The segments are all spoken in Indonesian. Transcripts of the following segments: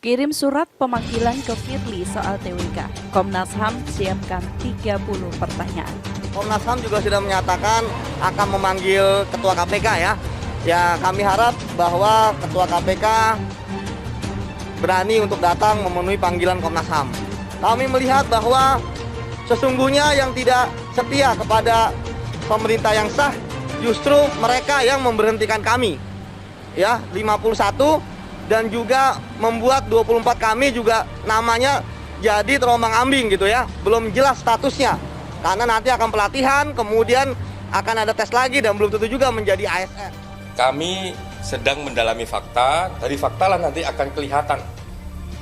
Kirim surat pemanggilan ke Firly soal TWK. Komnas HAM siapkan 30 pertanyaan. Komnas HAM juga sudah menyatakan akan memanggil Ketua KPK ya. Ya kami harap bahwa Ketua KPK berani untuk datang memenuhi panggilan Komnas HAM. Kami melihat bahwa sesungguhnya yang tidak setia kepada pemerintah yang sah justru mereka yang memberhentikan kami. Ya, 51 dan juga membuat 24 kami juga namanya jadi terombang-ambing gitu ya. Belum jelas statusnya. Karena nanti akan pelatihan, kemudian akan ada tes lagi dan belum tentu juga menjadi ASN. Kami sedang mendalami fakta, dari fakta lah nanti akan kelihatan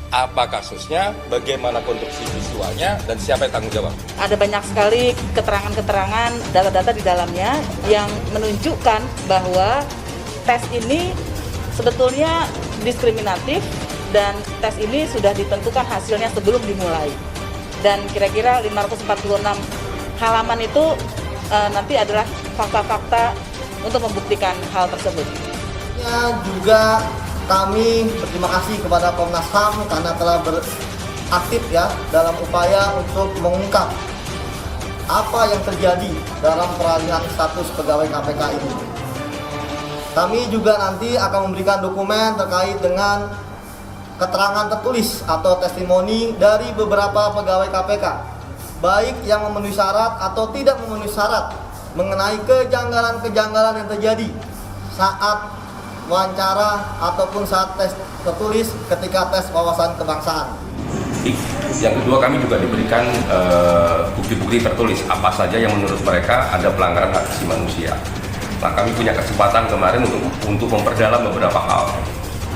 apa kasusnya, bagaimana konstruksi visualnya, dan siapa yang tanggung jawab. Ada banyak sekali keterangan-keterangan, data-data di dalamnya yang menunjukkan bahwa tes ini sebetulnya diskriminatif dan tes ini sudah ditentukan hasilnya sebelum dimulai. Dan kira-kira 546 halaman itu nanti adalah fakta-fakta untuk membuktikan hal tersebut. Ya, juga kami berterima kasih kepada Komnas HAM karena telah beraktif ya dalam upaya untuk mengungkap apa yang terjadi dalam peralihan status pegawai KPK ini. Kami juga nanti akan memberikan dokumen terkait dengan keterangan tertulis atau testimoni dari beberapa pegawai KPK, baik yang memenuhi syarat atau tidak memenuhi syarat mengenai kejanggalan-kejanggalan yang terjadi saat wawancara ataupun saat tes tertulis ketika tes wawasan kebangsaan. Yang kedua, kami juga diberikan bukti-bukti tertulis apa saja yang menurut mereka ada pelanggaran hak asasi manusia. Nah, kami punya kesempatan kemarin untuk memperdalam beberapa hal.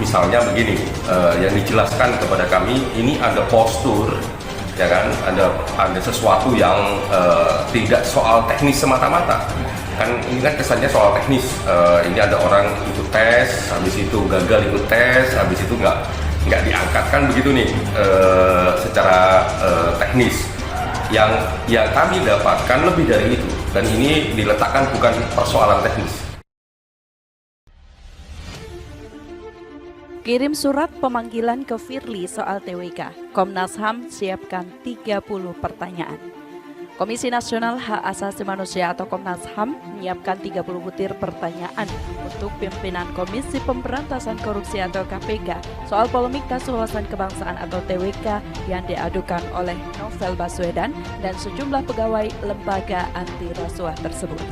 Misalnya begini, yang dijelaskan kepada kami ini ada postur, ya kan, ada sesuatu yang tidak soal teknis semata-mata. Kan ini kan kesannya soal teknis. Ini ada orang ikut tes, habis itu gagal ikut tes, habis itu nggak diangkat, kan begitu nih secara teknis. Yang kami dapatkan lebih dari itu, dan ini diletakkan bukan persoalan teknis. Kirim surat pemanggilan ke Firly soal TWK. Komnas HAM siapkan 30 pertanyaan. Komisi Nasional Hak Asasi Manusia atau Komnas HAM menyiapkan 30 butir pertanyaan untuk pimpinan Komisi Pemberantasan Korupsi atau KPK soal polemik tes wawasan kebangsaan atau TWK yang diadukan oleh Novel Baswedan dan sejumlah pegawai lembaga anti rasuah tersebut.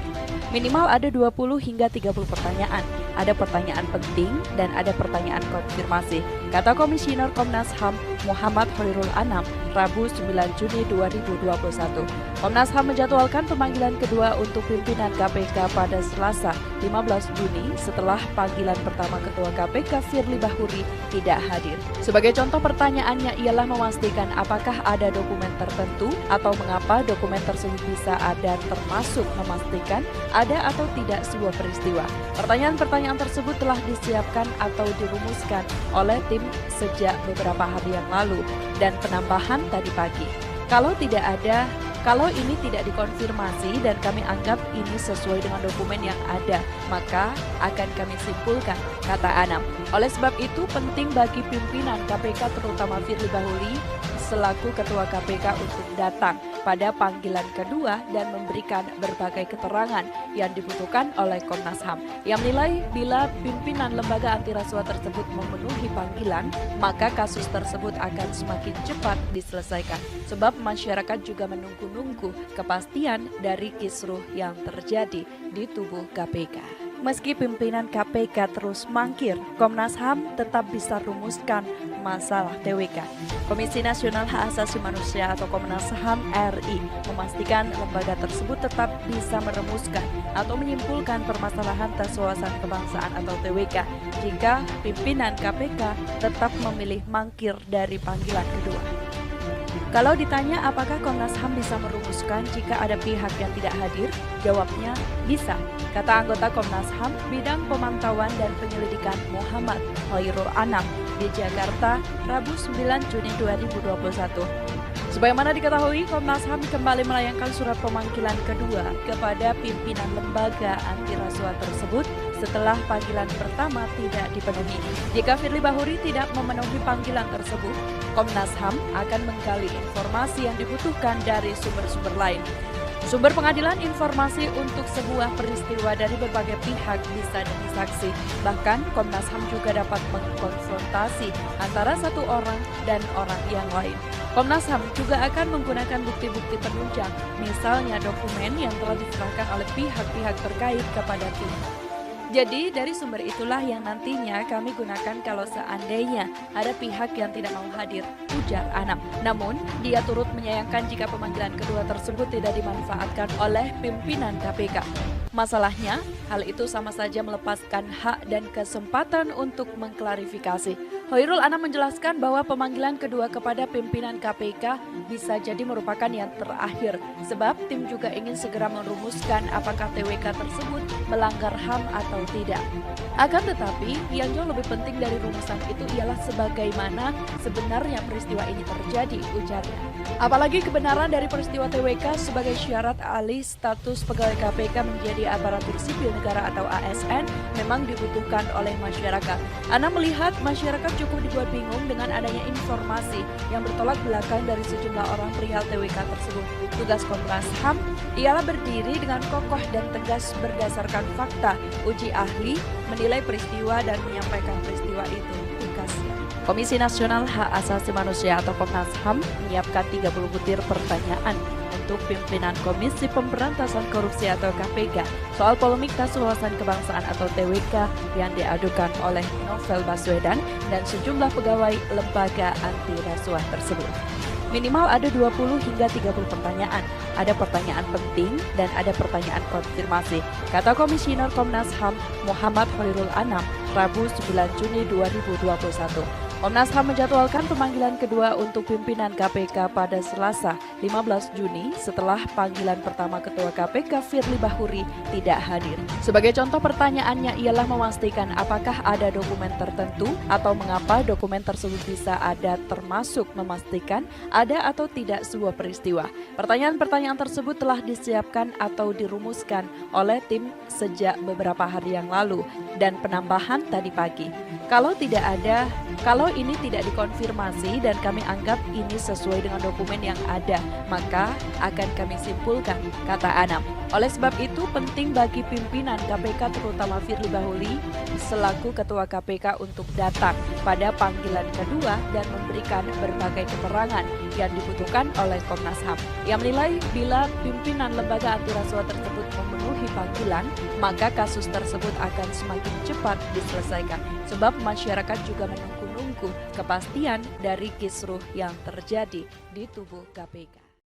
Minimal ada 20 hingga 30 pertanyaan. Ada pertanyaan penting dan ada pertanyaan konfirmasi, kata Komisioner Komnas HAM Muhammad Khairul Anam, Rabu 9 Juni 2021. Komnas HAM menjadwalkan pemanggilan kedua untuk pimpinan KPK pada Selasa 15 Juni setelah panggilan pertama Ketua KPK Firly Bahuri tidak hadir. Sebagai contoh pertanyaannya ialah memastikan apakah ada dokumen tertentu atau mengapa dokumen tersebut bisa ada, termasuk memastikan ada atau tidak sebuah peristiwa. Pertanyaan-pertanyaan tersebut telah disiapkan atau dirumuskan oleh tim sejak beberapa hari yang lalu dan penambahan tadi pagi. Kalau ini tidak dikonfirmasi dan kami anggap ini sesuai dengan dokumen yang ada, maka akan kami simpulkan, kata Anam. Oleh sebab itu penting bagi pimpinan KPK terutama Firly Bahuri selaku Ketua KPK untuk datang pada panggilan kedua dan memberikan berbagai keterangan yang dibutuhkan oleh Komnas HAM. Yang menilai bila pimpinan lembaga anti rasuah tersebut memenuhi panggilan, maka kasus tersebut akan semakin cepat diselesaikan. Sebab masyarakat juga menunggu-nunggu kepastian dari kisruh yang terjadi di tubuh KPK. Meski pimpinan KPK terus mangkir, Komnas HAM tetap bisa rumuskan masalah TWK. Komisi Nasional Hak Asasi Manusia atau Komnas HAM RI memastikan lembaga tersebut tetap bisa merumuskan atau menyimpulkan permasalahan tes wawasan kebangsaan atau TWK jika pimpinan KPK tetap memilih mangkir dari panggilan kedua. Kalau ditanya apakah Komnas HAM bisa merumuskan jika ada pihak yang tidak hadir, jawabnya bisa, kata anggota Komnas HAM bidang pemantauan dan penyelidikan Muhammad Khairul Anam di Jakarta, Rabu 9 Juni 2021. Sebagaimana diketahui, Komnas HAM kembali melayangkan surat pemanggilan kedua kepada pimpinan lembaga anti rasuah tersebut setelah panggilan pertama tidak dipenuhi. Jika Firly Bahuri tidak memenuhi panggilan tersebut, Komnas HAM akan menggali informasi yang dibutuhkan dari sumber-sumber lain. Sumber pengadilan informasi untuk sebuah peristiwa dari berbagai pihak bisa dari saksi. Bahkan Komnas HAM juga dapat mengkonfrontasi antara satu orang dan orang yang lain. Komnas HAM juga akan menggunakan bukti-bukti penunjang, misalnya dokumen yang telah diserahkan oleh pihak-pihak terkait kepada tim. Jadi dari sumber itulah yang nantinya kami gunakan kalau seandainya ada pihak yang tidak mau hadir, ujar Anam. Namun, dia turut menyayangkan jika pemanggilan kedua tersebut tidak dimanfaatkan oleh pimpinan KPK. Masalahnya, hal itu sama saja melepaskan hak dan kesempatan untuk mengklarifikasi. Hoirul Anam menjelaskan bahwa pemanggilan kedua kepada pimpinan KPK bisa jadi merupakan yang terakhir, sebab tim juga ingin segera merumuskan apakah TWK tersebut melanggar HAM atau tidak. Akan tetapi, yang jauh lebih penting dari rumusan itu ialah sebagaimana sebenarnya peristiwa ini terjadi, ujarnya. Apalagi kebenaran dari peristiwa TWK sebagai syarat alih status pegawai KPK menjadi aparatur sipil negara atau ASN memang dibutuhkan oleh masyarakat. Ana melihat masyarakat cukup dibuat bingung dengan adanya informasi yang bertolak belakang dari sejumlah orang perihal TWK tersebut. Tugas Komnas HAM ialah berdiri dengan kokoh dan tegas berdasarkan fakta, uji ahli, menilai peristiwa dan menyampaikan peristiwa itu, tukasnya. Komisi Nasional Hak Asasi Manusia atau Komnas HAM menyiapkan 30 butir pertanyaan untuk pimpinan Komisi Pemberantasan Korupsi atau KPK soal polemik tes wawasan kebangsaan atau TWK yang diadukan oleh Novel Baswedan dan sejumlah pegawai lembaga anti rasuah tersebut. Minimal ada 20 hingga 30 pertanyaan. Ada pertanyaan penting dan ada pertanyaan konfirmasi, kata Komisioner Komnas HAM Muhammad Hoirul Anam, Rabu 9 Juni 2021. Komnas HAM menjadwalkan pemanggilan kedua untuk pimpinan KPK pada Selasa 15 Juni setelah panggilan pertama Ketua KPK Firly Bahuri tidak hadir. Sebagai contoh pertanyaannya ialah memastikan apakah ada dokumen tertentu atau mengapa dokumen tersebut bisa ada, termasuk memastikan ada atau tidak sebuah peristiwa. Pertanyaan-pertanyaan tersebut telah disiapkan atau dirumuskan oleh tim sejak beberapa hari yang lalu dan penambahan tadi pagi. Kalau ini tidak dikonfirmasi dan kami anggap ini sesuai dengan dokumen yang ada, maka akan kami simpulkan, kata Anam. Oleh sebab itu penting bagi pimpinan KPK terutama Firly Bahuri selaku Ketua KPK untuk datang pada panggilan kedua dan memberikan berbagai keterangan yang dibutuhkan oleh Komnas HAM. Yang menilai bila pimpinan lembaga anti rasuah tersebut memenuhi panggilan, maka kasus tersebut akan semakin cepat diselesaikan. Sebab masyarakat juga menunggu kepastian dari kisruh yang terjadi di tubuh KPK.